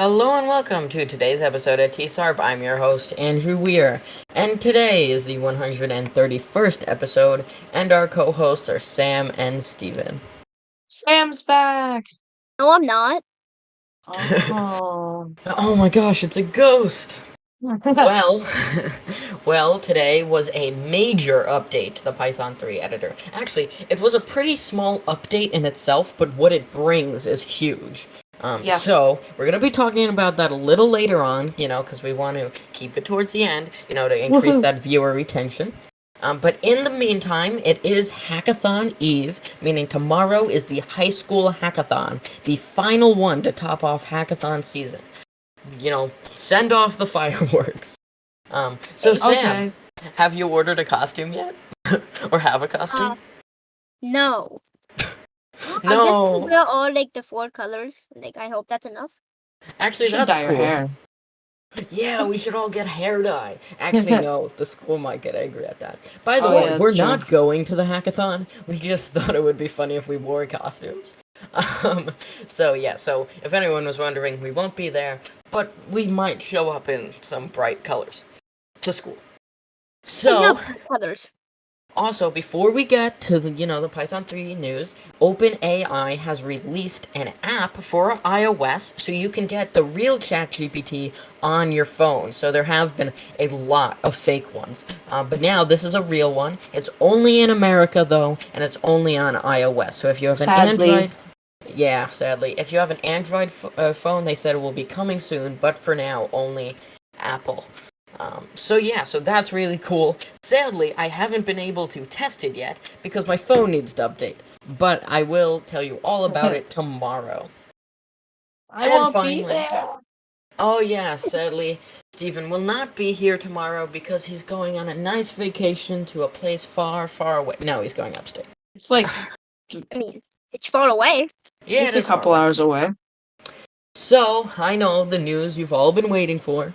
Hello and welcome to today's episode of T-SARP. I'm your host, Andrew Weir, and today is the 131st episode, and our co-hosts are Sam and Steven. Sam's back! No, I'm not. Oh. Oh my gosh, it's a ghost! Well, today was a major update to the Python 3 editor. Actually, it was a pretty small update in itself, but what it brings is huge. Yeah. So, we're going to be talking about that a little later on, because we want to keep it towards the end, to increase Woohoo. that viewer retention. But in the meantime, it is Hackathon Eve, meaning tomorrow is the high school hackathon, the final one to top off hackathon season. Send off the fireworks. So Sam, have you ordered a costume yet? Or have a costume? No. No. I'm just gonna wear all the 4 colors. I hope that's enough. Actually, that's dye cool. your hair. Yeah, we should all get hair dye. Actually, no, the school might get angry at that. By the Oh, way, yeah, we're that's not true. going to the hackathon. We just thought it would be funny if we wore costumes. So if anyone was wondering, we won't be there, but we might show up in some bright colors to school. So, I love colors. also, before we get to the Python 3 news, OpenAI has released an app for iOS so you can get the real ChatGPT on your phone. So there have been a lot of fake ones, but now this is a real one. It's only in America though, and it's only on iOS. So if you have an Android, sadly, if you have an Android phone, they said it will be coming soon, but for now, only Apple. So that's really cool. Sadly, I haven't been able to test it yet because my phone needs to update, but I will tell you all about it tomorrow. I won't be there! Oh yeah, sadly, Steven will not be here tomorrow because he's going on a nice vacation to a place far, far away. No, he's going upstate. It's like, I mean, it's far away. Yeah, it's a couple hours away. So, I know the news you've all been waiting for.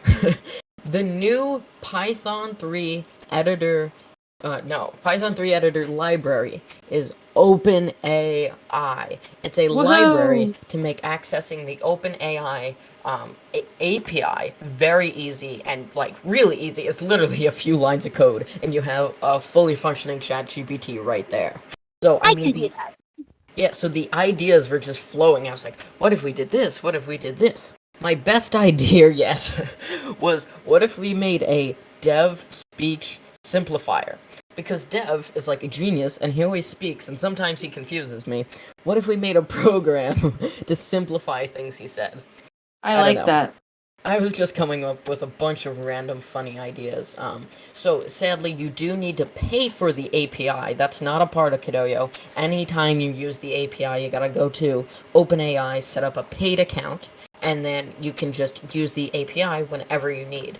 The new Python 3 editor, Python 3 editor library is OpenAI. It's a library to make accessing the OpenAI API very easy and really easy. It's literally a few lines of code, and you have a fully functioning ChatGPT right there. So I can do that. Yeah, so the ideas were just flowing. I was like, what if we did this? What if we did this? My best idea yet was, what if we made a dev speech simplifier? Because Dev is like a genius, and he always speaks, and sometimes he confuses me. What if we made a program to simplify things he said? I like that. I was just coming up with a bunch of random funny ideas. So sadly, you do need to pay for the API. That's not a part of Kidoyo. Anytime you use the API, you gotta go to OpenAI, set up a paid account, and then you can just use the API whenever you need.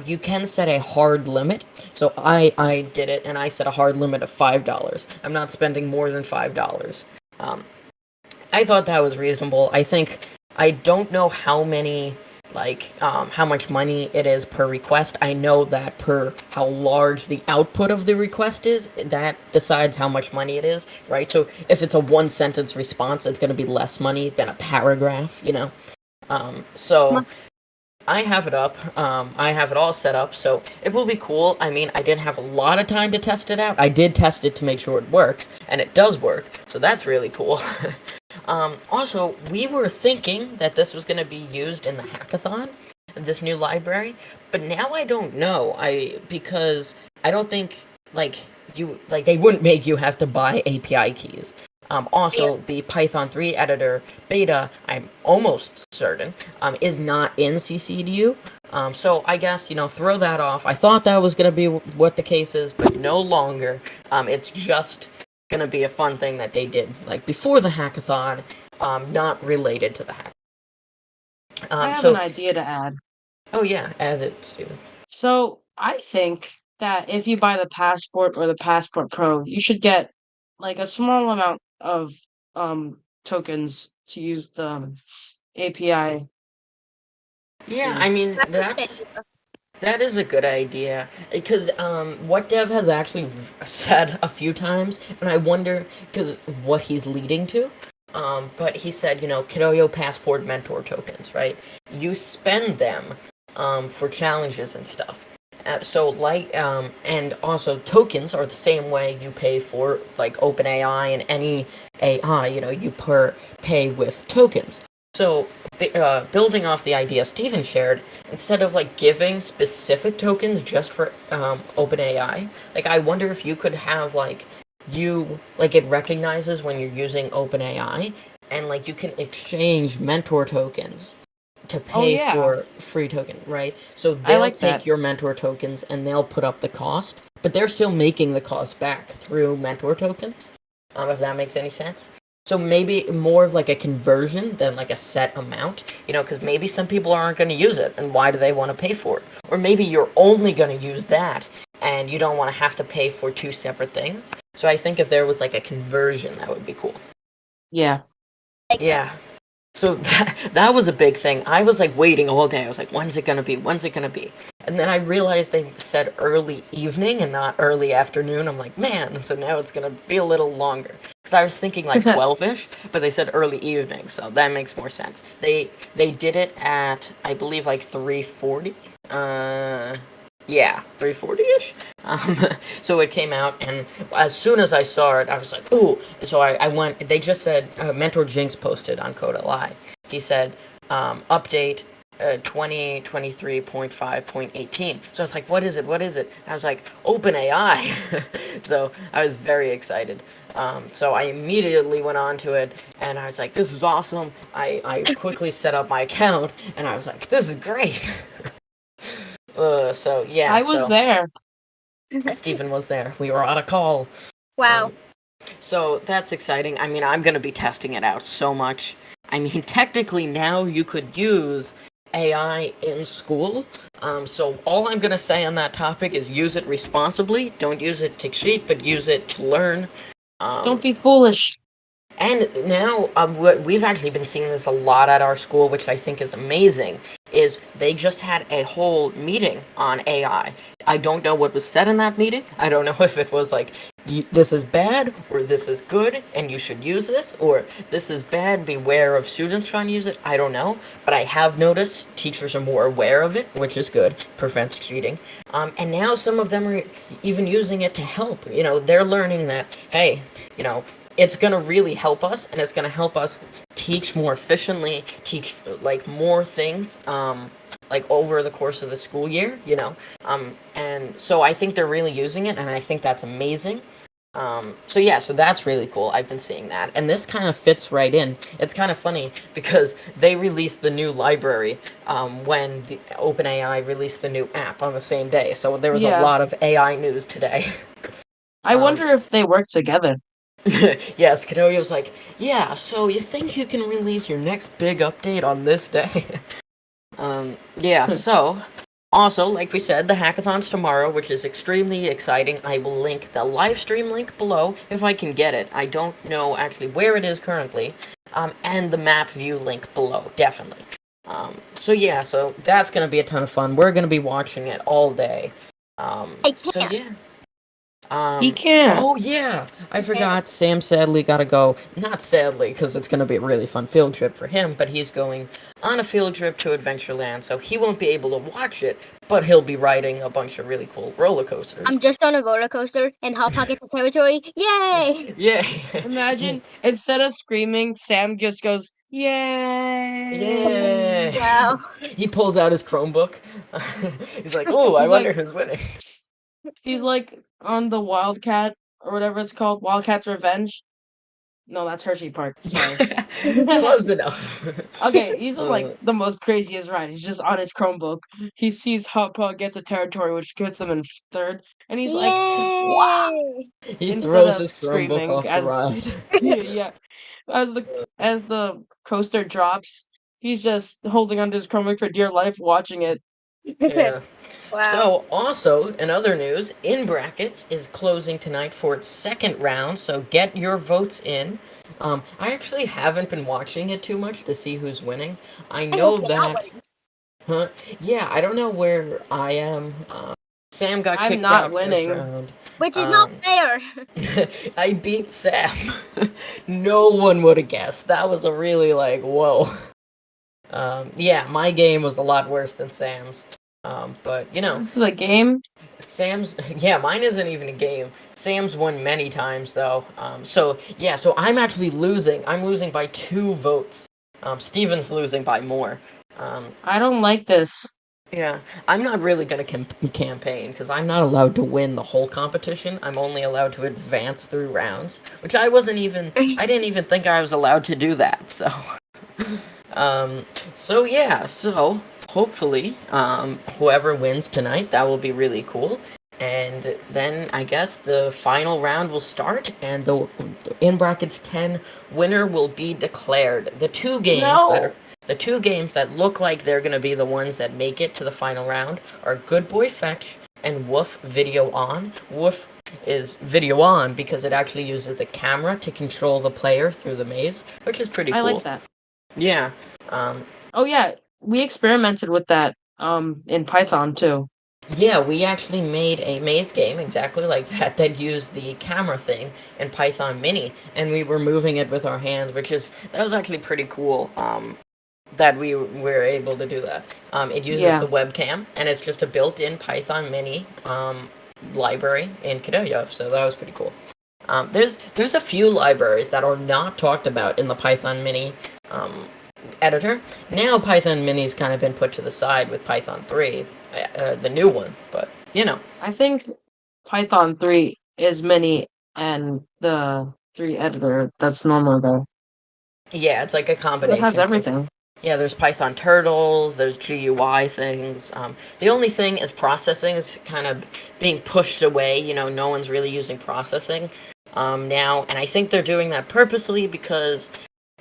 You can set a hard limit. So I did it, and I set a hard limit of $5. I'm not spending more than $5. I thought that was reasonable. I don't know how many, how much money it is per request. I know that per how large the output of the request is, that decides how much money it is, right? So if it's a 1-sentence response, it's going to be less money than a paragraph, So I have it up. I have it all set up, so it will be cool. I mean, I didn't have a lot of time to test it out. I did test it to make sure it works, and it does work, so that's really cool. Also, we were thinking that this was going to be used in the hackathon, this new library, but now I don't know. Because I don't think they wouldn't make you have to buy API keys. Also, the Python 3 editor beta, I'm almost certain, is not in CCDU. So I guess, throw that off. I thought that was going to be what the case is, but no longer. It's just going to be a fun thing that they did, before the hackathon, not related to the hack. I have an idea to add. Oh yeah, add it, Steven. So, I think that if you buy the Passport or the Passport Pro, you should get, a small amount of tokens to use the API. Yeah, I mean, that is a good idea, because what Dev has actually said a few times, and I wonder, because what he's leading to, But he said, Kidoyo Passport Mentor tokens, right? You spend them for challenges and stuff. And also tokens are the same way you pay for like OpenAI and any AI. You pay with tokens. So, building off the idea Steven shared, instead of like giving specific tokens just for OpenAI, like I wonder if you could have it recognizes when you're using OpenAI, and like you can exchange mentor tokens to Oh pay yeah, for free token, right? So I they'll like that. take your mentor tokens and they'll put up the cost, but they're still making the cost back through mentor tokens. If that makes any sense. So maybe more of like a conversion than like a set amount, because maybe some people aren't going to use it, and why do they want to pay for it? Or maybe you're only going to use that, and you don't want to have to pay for two separate things. So I think if there was like a conversion, that would be cool. Yeah. Like that. Yeah. So that was a big thing. I was like waiting all day. I was like, when's it gonna be? When's it gonna be? And then I realized they said early evening and not early afternoon. I'm like, man, so now it's gonna be a little longer. Because I was thinking like 12-ish, but they said early evening, so that makes more sense. They did it at I believe like 3:40. Yeah, 3:40-ish. Um, so it came out, and as soon as I saw it, I was like, ooh. So I went, they just said, Mentor Jinx posted on Code Li. He said, update 2023.5.18. So I was like, what is it? What is it? And I was like, OpenAI. So I was very excited. So I immediately went on to it, and I was like, this is awesome. I quickly set up my account, and I was like, this is great. So yeah, I was there. Stephen was there. We were on a call. Wow. So that's exciting. I mean, I'm going to be testing it out so much. I mean, technically now you could use AI in school. So all I'm going to say on that topic is use it responsibly. Don't use it to cheat, but use it to learn. Don't be foolish. And now, we've actually been seeing this a lot at our school, which I think is amazing, is they just had a whole meeting on AI. I don't know what was said in that meeting. I don't know if it was like, this is bad, or this is good, and you should use this, or this is bad, beware of students trying to use it. I don't know. But I have noticed teachers are more aware of it, which is good, prevents cheating. And now some of them are even using it to help. They're learning that, hey, it's going to really help us, and it's going to help us teach more efficiently, teach like more things like over the course of the school year, and so I think they're really using it, and I think that's amazing. So that's really cool. I've been seeing that, and this kind of fits right in. It's kind of funny because they released the new library when the OpenAI released the new app on the same day, so there was a Yeah. lot of AI news today. I wonder if they work together. Yes, Kidoyo's like, yeah, so you think you can release your next big update on this day? Yeah, so, also, like we said, the hackathon's tomorrow, which is extremely exciting. I will link the live stream link below, if I can get it. I don't know actually where it is currently, and the map view link below, definitely. So that's gonna be a ton of fun. We're gonna be watching it all day. I So can't. yeah. He can't. Oh yeah, I forgot. Sam sadly got to go. Not sadly, because it's going to be a really fun field trip for him. But he's going on a field trip to Adventureland, so he won't be able to watch it. But he'll be riding a bunch of really cool roller coasters. I'm just on a roller coaster and Hot Pocket the territory. Yay! Yeah. Imagine instead of screaming, Sam just goes, "Yay!" Yeah. Wow. He pulls out his Chromebook. He's like, "Oh, I He's wonder like- who's winning." He's like on the Wildcat or whatever it's called, Wildcat's Revenge. No, that's Hershey Park. Sorry. Close enough. Okay, he's on like the most craziest ride. He's just on his Chromebook. He sees Hoppa gets a territory, which puts him in third, and he's like, "Wow!" Yay! He Instead throws of his Chromebook screaming off the as ride. yeah, as the coaster drops, he's just holding onto his Chromebook for dear life, watching it. Yeah. Wow. So, also, in other news, In Brackets is closing tonight for its second round, so get your votes in. I actually haven't been watching it too much to see who's winning. I know hope you're not that. Huh? Yeah, I don't know where I am. Sam got I'm kicked not out first winning. round. Which is not fair. I beat Sam. No one would have guessed. That was a really like whoa. Yeah, my game was a lot worse than Sam's. But you know, This is a game. Sam's yeah, mine isn't even a game. Sam's won many times though. So yeah, so I'm actually losing. I'm losing by 2 votes. Steven's losing by more. I don't like this. Yeah, I'm not really gonna campaign because I'm not allowed to win the whole competition. I'm only allowed to advance through rounds, which I wasn't even. I didn't even think I was allowed to do that. So, so yeah. So hopefully, whoever wins tonight, that will be really cool. And then I guess the final round will start, and the in brackets 10 winner will be declared. No. The 2 games that look like they're going to be the ones that make it to the final round are Good Boy Fetch and Woof Video On. Woof is video on because it actually uses the camera to control the player through the maze, which is pretty I cool. like that. Yeah. Oh yeah, we experimented with that in Python too. Yeah, we actually made a maze game exactly like that that used the camera thing in Python Mini, and we were moving it with our hands, that was actually pretty cool. That we were able to do that. It uses Yeah. the webcam, and it's just a built-in Python Mini library in Kidoyo, so that was pretty cool. There's a few libraries that are not talked about in the Python Mini editor. Now Python Mini's kind of been put to the side with Python 3, the new one, but you know. I think Python 3 is mini and the 3 editor that's normal though. Yeah, it's like a It combination. has everything. Yeah, there's Python turtles, there's GUI things. The only thing is processing is kind of being pushed away. You know, no one's really using processing now, and I think they're doing that purposely because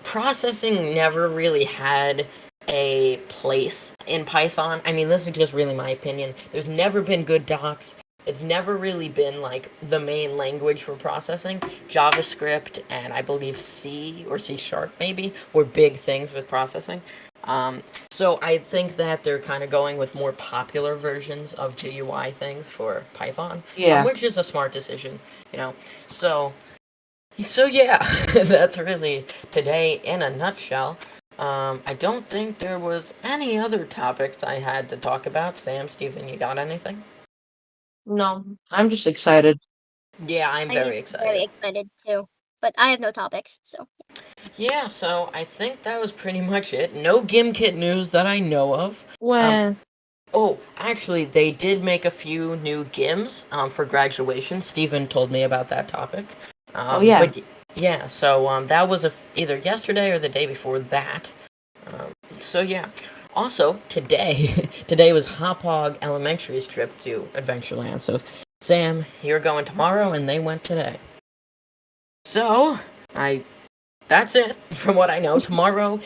processing never really had a place in Python. I mean, this is just really my opinion. There's never been good docs. It's never really been like the main language for processing. JavaScript and I believe C or C sharp maybe were big things with processing. So I think that they're kind of going with more popular versions of GUI things for Python, Yeah. which is a smart decision, you know. So yeah, that's really today in a nutshell. I don't think there was any other topics I had to talk about. Sam, Stephen, you got anything? No, I'm just excited. Yeah, I'm I'm very very excited. excited too. But I have no topics, so Yeah, so I think that was pretty much it. No GimKit news that I know of. Well, Oh, actually, they did make a few new GIMs for graduation. Stephen told me about that topic. oh yeah. But yeah, so that was either yesterday or the day before that. So yeah. Also, today was Hopog Elementary's trip to Adventureland. So Sam, you're going tomorrow, and they went today. So that's it from what I know. Tomorrow,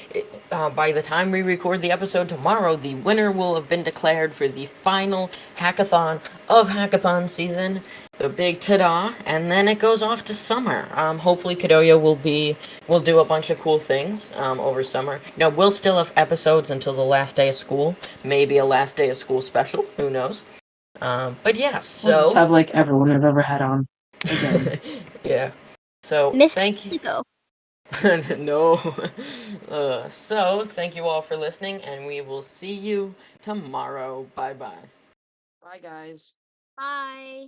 by the time we record the episode tomorrow, the winner will have been declared for the final hackathon of hackathon season, the big ta-da, and then it goes off to summer. Hopefully Kidoya will do a bunch of cool things over summer. You know, we'll still have episodes until the last day of school, maybe a last day of school special, who knows. But yeah, We'll just so have like everyone I've ever had on again. yeah. So Miss thank you. go. No. So, thank you all for listening, and we will see you tomorrow. Bye bye. Bye guys. Bye.